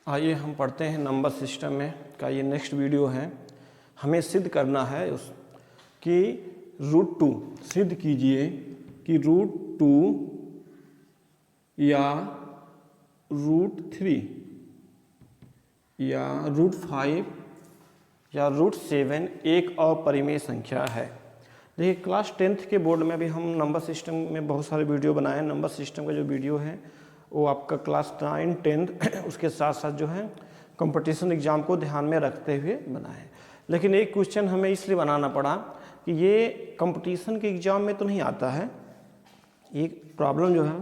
आइए हम पढ़ते हैं नंबर सिस्टम में का ये नेक्स्ट वीडियो है। हमें सिद्ध करना है कि √2 सिद्ध कीजिए कि √2 या √3 या √5 या √7 एक अपरिमेय संख्या है। देखिए क्लास 10th के बोर्ड में भी हम नंबर सिस्टम में बहुत सारे वीडियो बनाए हैं। नंबर सिस्टम का जो वीडियो है वो आपका क्लास 9, 10 उसके साथ साथ जो है कंपटीशन एग्ज़ाम को ध्यान में रखते हुए बनाए। लेकिन एक क्वेश्चन हमें इसलिए बनाना पड़ा कि ये कंपटीशन के एग्ज़ाम में तो नहीं आता है। ये प्रॉब्लम जो है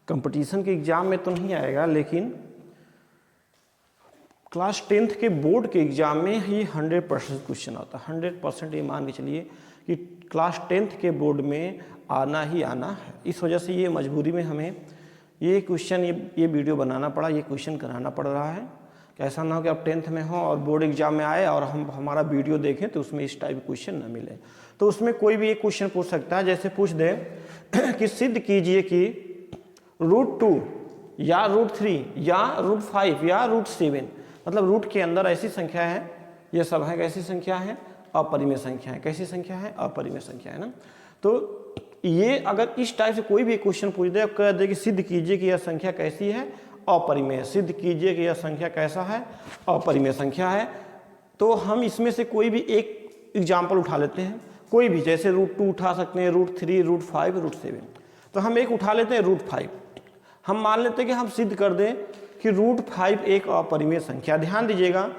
कंपटीशन के एग्ज़ाम में तो नहीं आएगा, लेकिन क्लास 10th के बोर्ड के एग्ज़ाम में ही 100% क्वेश्चन आता है। 100% ये मान के चलिए कि क्लास 10th के बोर्ड में आना ही आना है। इस वजह से ये मजबूरी में हमें ये क्वेश्चन ये वीडियो बनाना पड़ा, ये क्वेश्चन कराना पड़ रहा है कि ऐसा ना हो कि आप 10th में हो और बोर्ड एग्जाम में आए और हम हमारा वीडियो देखें तो उसमें इस टाइप क्वेश्चन ना मिले। तो उसमें कोई भी एक क्वेश्चन पूछ सकता है, जैसे पूछ दे कि सिद्ध कीजिए कि √2 या √3 या √5 या √7, मतलब रूट के अंदर ऐसी संख्या है, ये सब है कैसी संख्या है? अपरिमेय संख्या है। कैसी संख्या है? अपरिमेय संख्या है ना। तो ये अगर इस टाइप से कोई भी क्वेश्चन पूछ दे, कह दे कि सिद्ध कीजिए कि यह संख्या कैसी है? अपरिमेय। सिद्ध कीजिए कि यह संख्या कैसा है? अपरिमेय संख्या है। तो हम इसमें से कोई भी एक एग्जाम्पल उठा लेते हैं, कोई भी, जैसे √2 उठा सकते हैं, √3, √5, √7। तो हम एक उठा लेते हैं √5। हम मान लेते हैं कि हम सिद्ध कर दें कि √5 एक अपरिमेय संख्या। ध्यान दीजिएगा,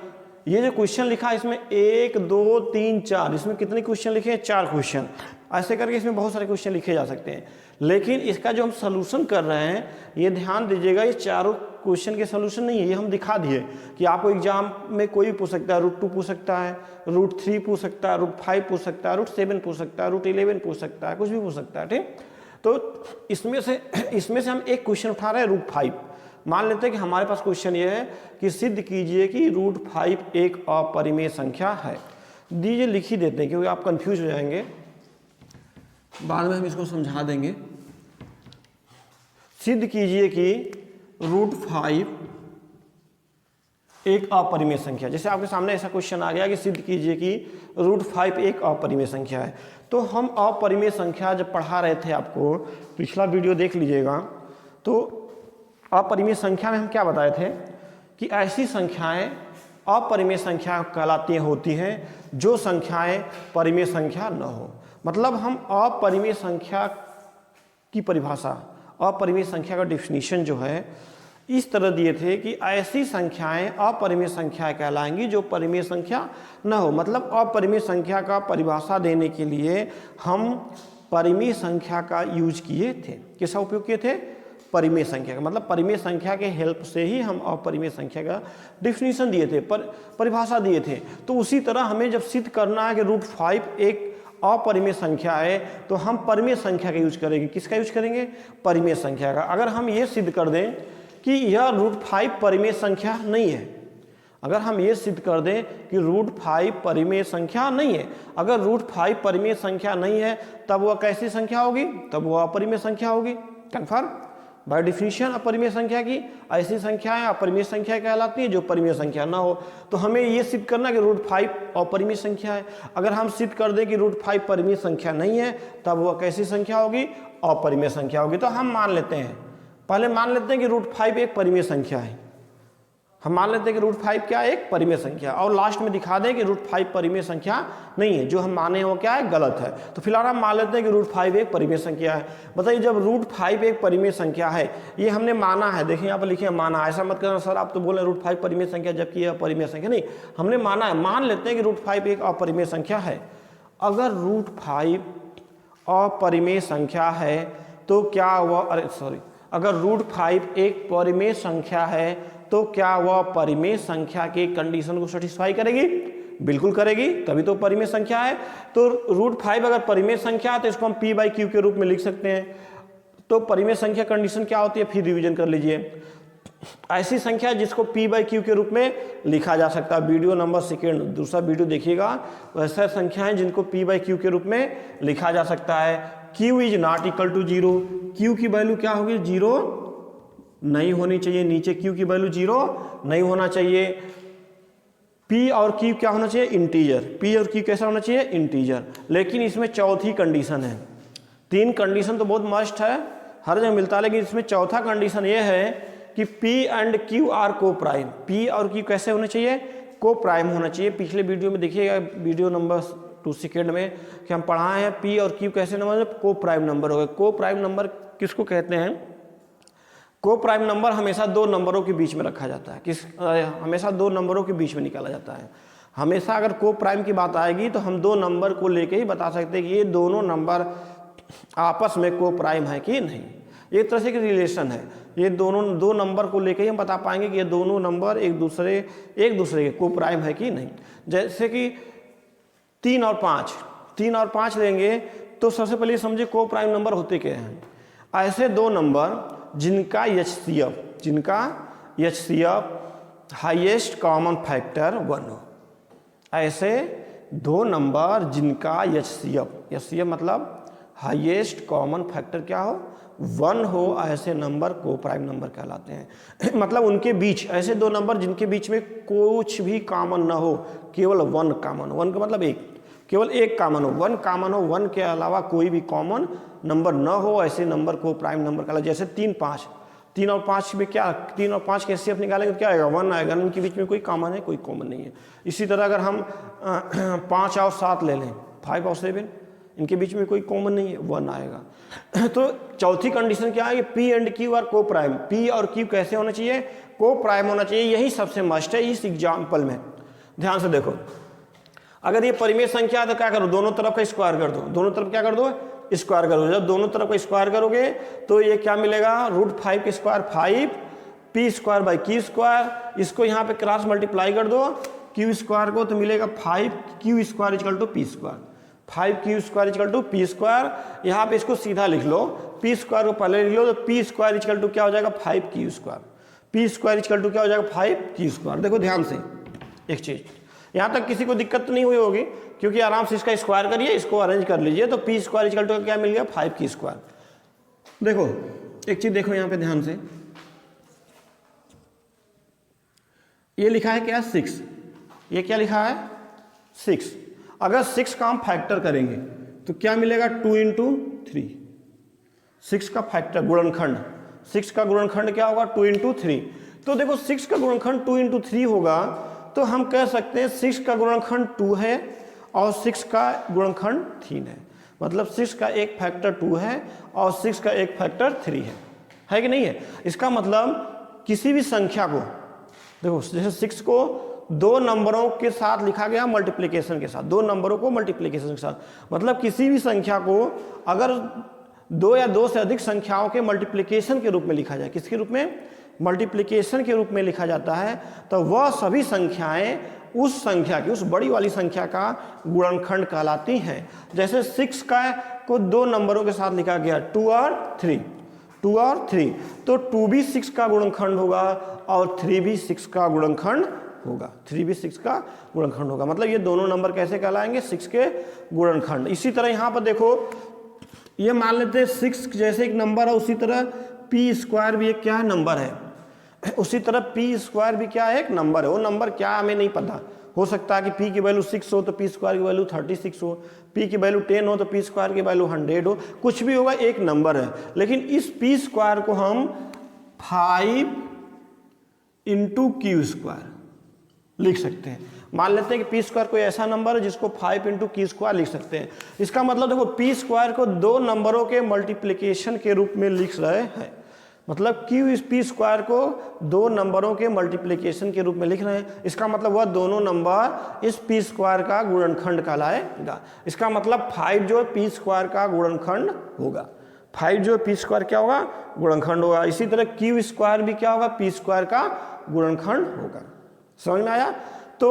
ये जो क्वेश्चन लिखा है इसमें 1, 2, 3, 4, इसमें कितने क्वेश्चन लिखे हैं? 4 क्वेश्चन। ऐसे करके इसमें बहुत सारे क्वेश्चन लिखे जा सकते हैं, लेकिन इसका जो हम सलूशन कर रहे हैं, ये ध्यान दीजिएगा, ये चारों क्वेश्चन के सलूशन नहीं है। ये हम दिखा दिए कि आपको एग्जाम में कोई भी पूछ सकता है। √2 पूछ सकता है, √3 पूछ सकता है, √5 पूछ सकता है, √7 पूछ सकता है, √11 पूछ सकता है, कुछ भी पूछ सकता है। ठीक, तो इसमें से हम एक क्वेश्चन उठा रहे हैं √5। मान लेते हैं कि हमारे पास क्वेश्चन ये है कि सिद्ध कीजिए कि √5 एक अपरिमेय संख्या है। दीजिए लिख ही देते हैं, क्योंकि आप कंफ्यूज हो जाएंगे, बाद में हम इसको समझा देंगे। सिद्ध कीजिए कि √5 एक अपरिमेय संख्या। जैसे आपके सामने ऐसा क्वेश्चन आ गया कि सिद्ध कीजिए कि √5 एक अपरिमेय संख्या है। तो हम अपरिमेय संख्या जब पढ़ा रहे थे, आपको पिछला वीडियो देख लीजिएगा, तो अपरिमेय संख्या में हम क्या बताए थे कि ऐसी संख्याएं अपरिमेय संख्या कहलाती होती हैं जो संख्याएं परिमेय संख्या न हो। मतलब हम अपरिमेय संख्या की परिभाषा, अपरिमेय संख्या का डेफिनेशन जो है इस तरह दिए थे कि ऐसी संख्याएं अपरिमेय संख्या कहलाएंगी जो परिमेय संख्या न हो। मतलब अपरिमेय संख्या का परिभाषा देने के लिए हम परिमेय संख्या का यूज किए थे। किसका उपयोग किए थे? परिमेय संख्या का। मतलब परिमेय संख्या के हेल्प से ही हम अपरिमेय संख्या का डिफिनीशन दिए थे, परिभाषा दिए थे। तो उसी तरह हमें जब सिद्ध करना है कि √5 एक अपरिमेय संख्या है, तो हम परिमेय संख्या का यूज करेंगे। किसका यूज करेंगे? परिमेय संख्या का। अगर हम ये सिद्ध कर दें कि यह √5 परिमेय संख्या नहीं है, अगर हम ये सिद्ध कर दें कि √5 परिमेय संख्या नहीं है, अगर √5 परिमेय संख्या नहीं है, तब वह कैसी संख्या होगी? तब वह अपरिमेय संख्या होगी। कन्फर्म? बाय डिफिनीशन अपरिमेय संख्या की ऐसी संख्याएं अपरिमेय संख्या कहलाती है जो परिमेय संख्या ना हो। तो हमें ये सिद्ध करना कि √5 अपरिमेय संख्या है। अगर हम सिद्ध कर दें कि √5 परिमेय संख्या नहीं है, तब वह कैसी संख्या होगी? अपरिमेय संख्या होगी। तो हम मान लेते हैं, पहले मान लेते हैं कि √5 एक परिमेय संख्या है। हम मान लेते हैं कि √5 क्या है? एक परिमेय संख्या, और लास्ट में दिखा दें कि √5 परिमेय संख्या नहीं है। जो हम माने वो क्या है? गलत है। तो फिलहाल हम मान लेते हैं कि √5 एक परिमेय संख्या है। बताइए, जब √5 एक परिमेय संख्या है, ये हमने माना है, देखिए यहाँ पर लिखे माना। ऐसा मत करना सर आप तो बोले √5 परिमेय संख्या जबकि यह अपरिमेय संख्या नहीं, हमने माना है। मान लेते हैं कि √5 एक अपरिमेय संख्या है। अगर √5 अपरिमेय संख्या है तो क्या वह अगर √5 एक परिमेय संख्या है तो क्या वह परिमेय संख्या के कंडीशन को सेटिस्फाई करेगी? बिल्कुल करेगी, तभी तो परिमेय संख्या है। तो √5 अगर परिमेय संख्या है तो इसको हम p/q के रूप में लिख सकते हैं। तो परिमेय संख्या कंडीशन क्या होती है? फिर रिवीजन कर लीजिए। ऐसी संख्या जिसको p/q के रूप में लिखा जा सकता है, वीडियो नंबर 2 दूसरा वीडियो देखिएगा, वैसे संख्याएं जिनको p/q के रूप में लिखा जा सकता है। q is not equal to 0, q की वैल्यू क्या होगी? 0 नहीं होनी चाहिए, नीचे क्यू की वैल्यू 0 नहीं होना चाहिए, पी और क्यू क्या होना चाहिए, इंटीजर, पी और क्यू कैसा होना चाहिए, इंटीजर। लेकिन इसमें चौथी कंडीशन है, 3 कंडीशन तो बहुत मस्ट है, हर जगह मिलता है, लेकिन इसमें चौथा कंडीशन ये है कि P एंड Q आर को प्राइम, P और Q कैसे होने चाहिए, को प्राइम होना चाहिए। पिछले वीडियो में देखिएगा, वीडियो नंबर 2 सेकेंड में कि हम पढ़ाए हैं P और Q कैसे नंबर, को प्राइम नंबर हो गए। को प्राइम नंबर किसको कहते हैं, को प्राइम नंबर हमेशा 2 नंबरों के बीच में रखा जाता है, हमेशा 2 नंबरों के बीच में निकाला जाता है। हमेशा अगर को प्राइम की बात आएगी तो हम 2 नंबर को लेके ही बता सकते हैं कि ये दोनों नंबर आपस में को प्राइम है कि नहीं। एक तरह से रिलेशन है, ये दोनों 2 नंबर को लेके ही हम बता पाएंगे कि ये दोनों नंबर एक दूसरे के को प्राइम है कि नहीं। जैसे कि 3 और 5 लेंगे तो सबसे पहले समझिए को प्राइम नंबर होते क्या हैं। ऐसे 2 नंबर जिनका HCF हाईएस्ट कॉमन फैक्टर 1 हो, ऐसे 2 नंबर जिनका HCF मतलब हाईएस्ट कॉमन फैक्टर क्या हो, 1 हो, ऐसे नंबर को प्राइम नंबर कहलाते हैं। मतलब उनके बीच ऐसे 2 नंबर जिनके बीच में कुछ भी कॉमन ना हो, केवल 1 कॉमन हो, 1 का मतलब 1, केवल 1 कॉमन हो, 1 कॉमन हो, 1 के अलावा कोई भी कॉमन नंबर न हो, ऐसे नंबर को प्राइम नंबर कहलाते हैं। जैसे 3 और 5 में क्या, 3 और 5 के HCF निकालेंगे तो क्या आएगा, 1 आएगा, इनके बीच में कोई कॉमन है, कोई कॉमन नहीं है। इसी तरह अगर हम 5 और 7 ले लें, 5 और 7, इनके बीच में कोई कॉमन नहीं है, 1 आएगा। तो चौथी कंडीशन क्या है, P एंड Q आर को प्राइम, P और Q कैसे होना चाहिए, को प्राइम होना चाहिए। यही सबसे मस्ट है इस एग्जाम्पल में। ध्यान से देखो, अगर ये परिमेय संख्या है तो क्या करो, दोनों तरफ का स्क्वायर कर दो, दोनों तरफ क्या कर दो, स्क्वायर करो। जब दोनों तरफ का स्क्वायर करोगे तो ये क्या मिलेगा, √5 के स्क्वायर 5, P² बाई Q², इसको यहाँ पे क्रॉस मल्टीप्लाई कर दो Q² को, तो मिलेगा 5Q² = P², 5Q² = P²। यहाँ पे इसको सीधा लिख लो, P² को पहले लिख लो, तो P² = क्या हो जाएगा, 5Q², P² = क्या हो जाएगा, 5Q²। देखो ध्यान से एक चीज, यहाँ तक किसी को दिक्कत नहीं हुई होगी, क्योंकि आराम से इसका स्क्वायर करिए, इसको अरेंज कर लीजिए, तो P² = क्या मिल गया, 5Q²। देखो एक चीज देखो यहाँ पे ध्यान से, ये लिखा है क्या, 6, ये क्या लिखा है, 6। अगर 6 का हम फैक्टर करेंगे तो क्या मिलेगा, 2 × 3, 6 का फैक्टर गुणनखंड, 6 का गुणनखंड क्या होगा, 2 × 3। तो देखो 6 का गुणनखंड 2 × 3 होगा, तो हम कह सकते हैं 6 का गुणनखंड 2 है और 6 का गुणनखंड 3 है। मतलब 6 का एक फैक्टर 2 है और 6 का एक फैक्टर 3 है कि नहीं है। इसका मतलब किसी भी संख्या को, देखो जैसे 6 को 2 नंबरों के साथ लिखा गया मल्टीप्लिकेशन के साथ, 2 नंबरों को मल्टीप्लिकेशन के साथ, मतलब किसी भी संख्या को अगर 2 या 2 से अधिक संख्याओं के मल्टीप्लिकेशन के रूप में लिखा जाए, किसके रूप में, मल्टीप्लिकेशन के रूप में लिखा जाता है, तो वह सभी संख्याएं उस संख्या की, उस बड़ी वाली संख्या का गुणनखंड कहलाती हैं। जैसे 6 का को 2 नंबरों के साथ लिखा गया, 2 और 3, 2 और 3, तो 2 भी 6 का गुणनखंड होगा और 3 भी 6 का गुणनखंड होगा, 3 भी 6 का गुणनखंड होगा। मतलब ये दोनों नंबर कैसे कहलाएंगे, 6 के गुणनखंड। इसी तरह यहाँ पर देखो, ये मान लेते हैं 6 जैसे एक नंबर है, उसी तरह P² भी एक क्या है, नंबर है, उसी तरह P² भी क्या है, एक नंबर है। वो नंबर क्या हमें नहीं पता, हो सकता है कि P की वैल्यू 6 हो तो P² की वैल्यू 36 हो, P की वैल्यू 10 हो तो P² की वैल्यू 100 हो, कुछ भी होगा, एक नंबर है। लेकिन इस P² को हम 5 × Q² लिख सकते हैं। मान लेते हैं कि P² कोई ऐसा नंबर है जिसको 5 × Q² लिख सकते हैं। इसका मतलब देखो P² को 2 नंबरों के मल्टीप्लिकेशन के रूप में लिख रहे हैं, मतलब P² को 2 नंबरों के मल्टीप्लिकेशन के रूप में लिख रहे हैं। इसका मतलब वह दोनों नंबर इस P² का गुणनखंड कहलाएगा। इसका मतलब 5 जो P² का गुणनखंड होगा, 5 जो P² क्या होगा, गुणनखंड होगा। इसी तरह Q² भी क्या होगा, P² का गुणनखंड होगा। समझ में आया। तो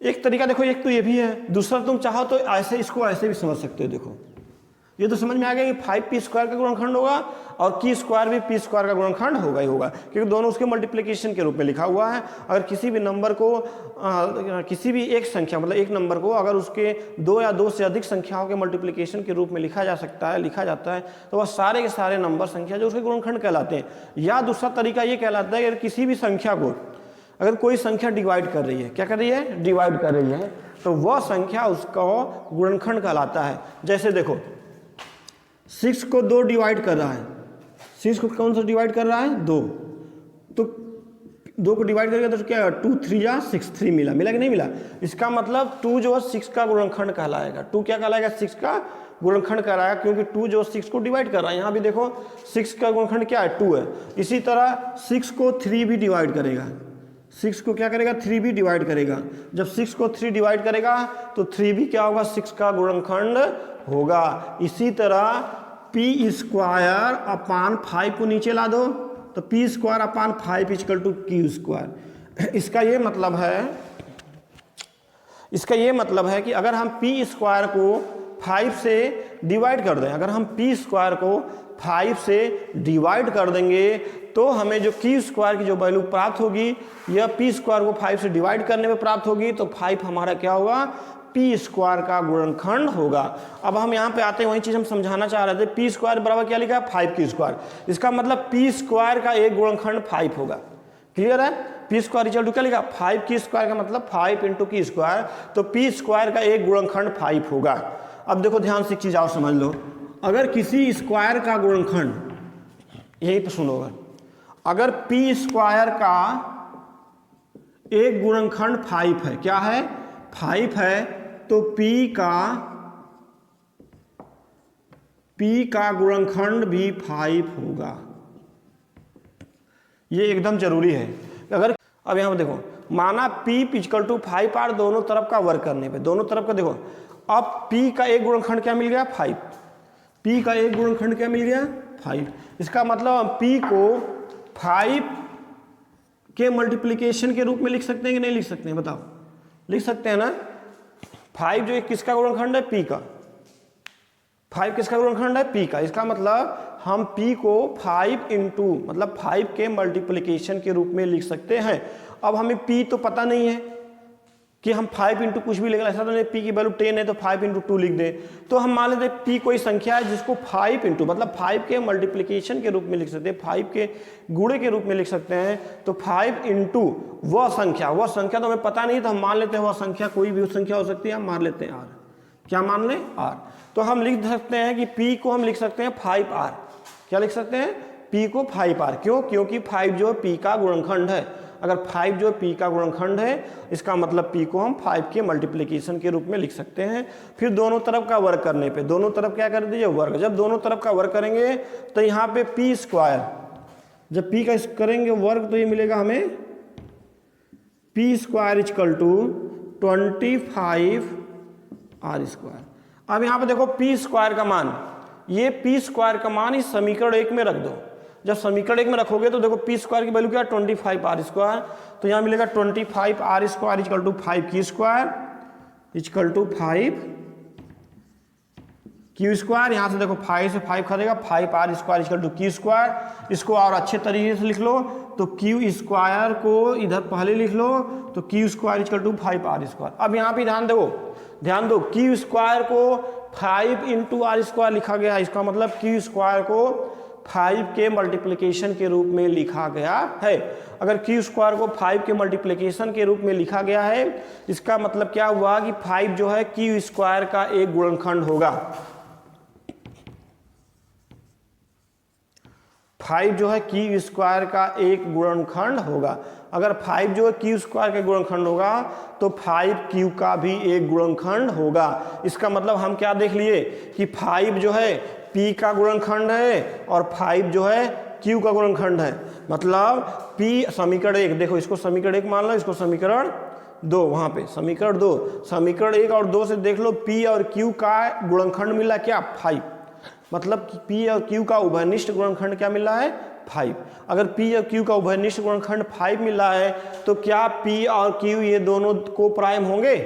एक तरीका देखो, एक तो ये भी है, दूसरा तुम चाहो तो ऐसे इसको ऐसे भी समझ सकते हो। देखो ये तो समझ में आ गया कि 5p² का गुणनखंड होगा और q² भी p² का गुणनखंड होगा ही होगा, क्योंकि दोनों उसके मल्टीप्लिकेशन के रूप में लिखा हुआ है। अगर किसी भी नंबर को किसी भी एक संख्या मतलब एक नंबर को अगर उसके 2 या 2 से अधिक संख्याओं के मल्टीप्लिकेशन के रूप में लिखा जाता है तो वह सारे के सारे नंबर संख्या जो उसके गुणनखंड कहलाते हैं। या दूसरा तरीका ये कहलाता है कि अगर किसी भी संख्या को अगर कोई संख्या डिवाइड कर रही है, क्या कर रही है, डिवाइड कर रही है, तो वह संख्या उसका गुणनखंड कहलाता है। जैसे देखो 6 को 2 डिवाइड कर रहा है, 6 को कौन सा डिवाइड कर रहा है, 2, तो 2 को डिवाइड करेगा तो क्या 2 3 जा 6, 3 मिला कि नहीं मिला। इसका मतलब 2 जो है 6 का गुणनखंड कहलाएगा। 2 क्या कहलाएगा, 6 का गुणनखंड कहलाएगा, क्योंकि 2 जो 6 को डिवाइड कर रहा है। यहाँ भी देखो 6 का गुणनखंड क्या है, 2 है। इसी तरह 6 को 3 भी डिवाइड करेगा, 6 को क्या करेगा, 3 भी डिवाइड करेगा। जब 6 को 3 डिवाइड करेगा तो 3 भी क्या होगा, 6 का गुणनखंड होगा। इसी तरह p² अपान 5 को नीचे ला दो तो p² अपान 5 = q²। इसका ये मतलब है कि अगर हम p² को 5 से डिवाइड कर दें, अगर हम p² को 5 से डिवाइड कर देंगे तो हमें जो q² की जो वैल्यू प्राप्त होगी यह p² को 5 से डिवाइड करने में प्राप्त होगी। तो 5 हमारा क्या होगा, p² का गुणनखंड होगा। अब हम यहाँ पे आते हैं, वही चीज़ हम समझाना चाह रहे थे। p² बराबर क्या लिखा है, 5q²। इसका मतलब p² का एक गुणनखंड 5 होगा। क्लियर है, p² इक्वल टू क्या लिखा, 5q² का मतलब 5 × q², तो p² का एक गुणनखंड 5 होगा। अब देखो ध्यान से एक चीज़ और समझ लो, अगर किसी स्क्वायर का गुणनखंड, यही तो सुनोगा, अगर p² का एक गुणनखंड 5 है, क्या है, 5 है, तो p का गुणनखंड भी 5 होगा। ये एकदम जरूरी है। अगर अब यहाँ पर देखो, माना p = 5r दोनों तरफ का वर्ग करने पे, दोनों तरफ का देखो, अब p का एक गुणनखंड क्या मिल गया, 5। p का एक गुणनखंड क्या मिल गया, 5। इसका मतलब हम p को 5 के मल्टीप्लिकेशन के रूप में लिख सकते हैं कि नहीं लिख सकते हैं, बताओ, लिख सकते हैं ना। 5 जो किसका गुणनखंड है, p का। 5 किसका गुणनखंड है, p का। इसका मतलब हम p को 5 मतलब 5 के मल्टीप्लिकेशन के रूप में लिख सकते हैं। अब हमें p तो पता नहीं है कि हम 5 × कुछ भी लिखना, ऐसा तो नहीं p की वैल्यू 10 है तो 5 × 2 लिख दें। तो हम मान लेते हैं p कोई संख्या है जिसको 5 मतलब 5 के मल्टीप्लिकेशन के रूप में लिख सकते हैं, 5 के गुणे के रूप में लिख सकते हैं। तो 5 × वह संख्या तो हमें पता नहीं, तो हम मान लेते हैं वह संख्या कोई भी संख्या हो सकती है, हम मान लेते हैं r। क्या मान लें, r। तो हम लिख सकते हैं कि p को हम लिख सकते हैं 5r। क्या लिख सकते हैं, p को 5r। क्यों, क्योंकि 5 जो है p का गुणनखंड है। अगर 5 जो p का गुणनखंड है, इसका मतलब p को हम 5 के मल्टीप्लिकेशन के रूप में लिख सकते हैं। फिर दोनों तरफ का वर्ग करने पे, दोनों तरफ क्या कर दीजिए, वर्ग। जब दोनों तरफ का वर्ग करेंगे तो यहाँ पे p², जब p का करेंगे वर्ग तो ये मिलेगा हमें p² = 25r²। अब यहाँ पे देखो p² का मान, ये p² का मान इस समीकरण 1 में रख दो। जब समीकरण 1 में रखोगे तो देखो p² की वैल्यू क्या है, 25r²। तो यहाँ मिलेगा 25r² = 5q²। यहाँ से देखो 5 से 5 खरीदेगा, 5r² = q²। इसको और अच्छे तरीके से लिख लो तो q² को इधर पहले लिख लो तो q² = 5r²। अब यहाँ पे ध्यान दो, q² को 5 × r² लिखा गया। इसका मतलब q² को 5 के मल्टीप्लिकेशन के रूप में लिखा गया है। अगर q² को 5 के मल्टीप्लिकेशन के रूप में लिखा गया है, इसका मतलब क्या हुआ कि 5 जो है q² का एक गुणनखंड होगा। 5 जो है q² का एक गुणनखंड होगा। अगर 5 जो है q² का गुणनखंड होगा तो 5q का भी एक गुणनखंड होगा। इसका मतलब हम क्या देख लिए कि 5 जो है p का गुणनखंड है और 5 जो है q का गुणनखंड है। मतलब p समीकरण 1, देखो इसको समीकरण 1 मान लो, इसको समीकरण 2, वहाँ पे समीकरण 2, समीकरण 1 और 2 से देख लो p और q का गुणनखंड मिला क्या, 5। मतलब p और q का उभयनिष्ठ गुणनखंड क्या मिला है, 5। अगर p और q का उभयनिष्ठ गुणनखंड 5 मिला है तो क्या p और q ये दोनों को प्राइम होंगे,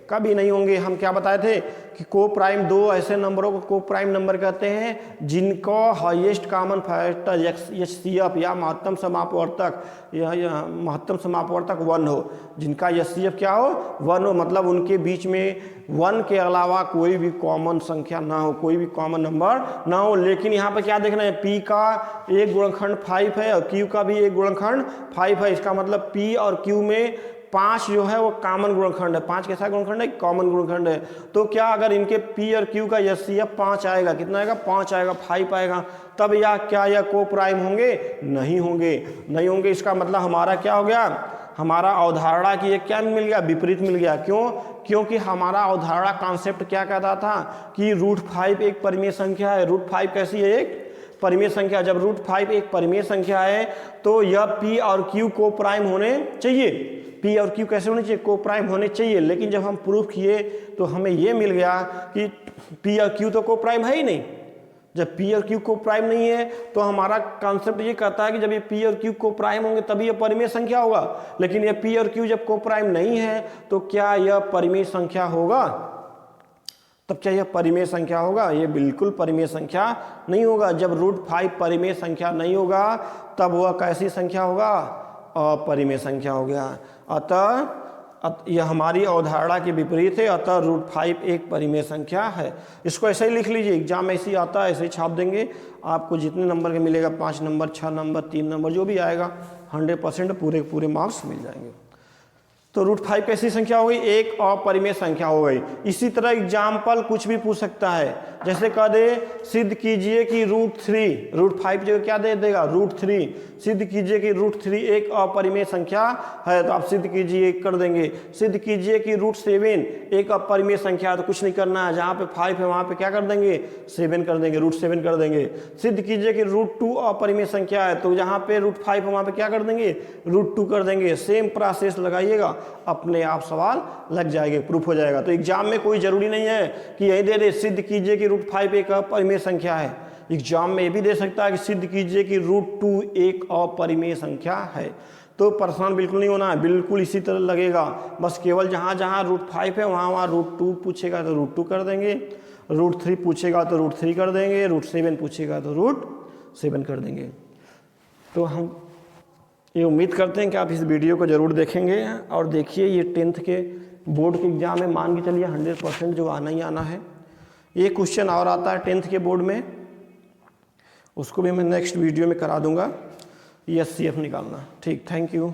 कभी नहीं होंगे। हम क्या बताए थे कि को प्राइम, दो ऐसे नंबरों को को प्राइम नंबर कहते हैं जिनको हाईएस्ट कॉमन फैक्टर HCF या महत्तम समापवर्तक या महत्तम समापवर्तक 1 हो, जिनका HCF क्या हो, 1 हो, मतलब उनके बीच में 1 के अलावा कोई भी कॉमन संख्या ना हो, कोई भी कॉमन नंबर ना हो। लेकिन यहाँ पे क्या देखना है, P का एक गुणनखंड 5 है और Q का भी एक गुणनखंड 5 है। इसका मतलब P और Q में 5 जो है वो कॉमन गुणनखंड है। 5 कैसा गुणनखंड है, कॉमन गुणनखंड है। तो क्या अगर इनके P और Q का HCF 5 आएगा, कितना आएगा, 5 आएगा, 5 आएगा, तब या क्या यह को प्राइम होंगे, नहीं होंगे, नहीं होंगे। इसका मतलब हमारा क्या हो गया, हमारा अवधारणा की एक क्या मिल गया, विपरीत मिल गया। क्यों, क्योंकि हमारा अवधारणा कॉन्सेप्ट क्या कहता था कि √5 एक परिमेय संख्या है। √5 कैसी है, एक परिमेय संख्या। जब √5 एक परिमेय संख्या है तो यह P और Q को प्राइम होने चाहिए। P और Q कैसे होने चाहिए, को प्राइम होने चाहिए। लेकिन जब हम प्रूफ किए तो हमें यह मिल गया कि P और Q तो को प्राइम है ही नहीं। जब P और Q को प्राइम नहीं है तो हमारा कॉन्सेप्ट ये कहता है कि जब ये P और Q को प्राइम होंगे तभी ये परिमेय संख्या होगा। लेकिन ये P और Q जब को प्राइम नहीं है तो क्या यह परिमेय संख्या होगा, तब क्या यह परिमेय संख्या होगा, ये बिल्कुल परिमेय संख्या नहीं होगा। जब √5 परिमेय संख्या नहीं होगा तब वह कैसी संख्या होगा, अपरिमेय संख्या हो गया। अतः यह हमारी अवधारणा के विपरीत है। अतः √5 एक परिमेय संख्या है। इसको ऐसे ही लिख लीजिए, एग्जाम ऐसे ही आता है, ऐसे ही छाप देंगे। आपको जितने नंबर के मिलेगा, 5 नंबर, 6 नंबर, 3 नंबर, जो भी आएगा 100% पूरे पूरे मार्क्स मिल जाएंगे। तो √5 कैसी संख्या हो गई, एक अपरिमेय संख्या हो गई। इसी तरह एग्जाम्पल कुछ भी पूछ सकता है, जैसे कह दे सिद्ध कीजिए कि √3, √5 जगह क्या दे देगा, √3, सिद्ध कीजिए कि √3 एक अपरिमेय संख्या है, तो आप सिद्ध कीजिए कर देंगे। सिद्ध कीजिए कि √7 एक अपरिमेय संख्या है, तो कुछ नहीं करना है, जहाँ पे 5 है वहाँ पे क्या कर देंगे, 7 कर देंगे, √7 कर देंगे। सिद्ध कीजिए कि √2 अपरिमेय संख्या है, तो जहाँ पे √5 है वहाँ पे क्या कर देंगे, √2 कर देंगे। सेम प्रोसेस लगाइएगा, अपने आप सवाल लग जाएंगे, प्रूफ हो जाएगा। तो एग्जाम में कोई जरूरी नहीं है कि यही दे दे सिद्ध कीजिए कि √5 एक अपरिमेय संख्या है। एग्जाम में ये भी दे सकता है कि सिद्ध कीजिए कि √2 एक अपरिमेय संख्या है। तो परेशान बिल्कुल नहीं होना है, बिल्कुल इसी तरह लगेगा। बस केवल जहाँ जहाँ √5 है वहाँ वहाँ √2 पूछेगा तो √2 कर देंगे, √3 पूछेगा तो √3 कर देंगे, √7 पूछेगा तो √7 कर देंगे। तो हम ये उम्मीद करते हैं कि आप इस वीडियो को ज़रूर देखेंगे और देखिए ये 10th के बोर्ड के एग्ज़ाम में मान के चलिए 100% जो आना ही आना है। ये क्वेश्चन और आता है 10th के बोर्ड में, उसको भी मैं नेक्स्ट वीडियो में करा दूंगा, HCF निकालना। ठीक, थैंक यू।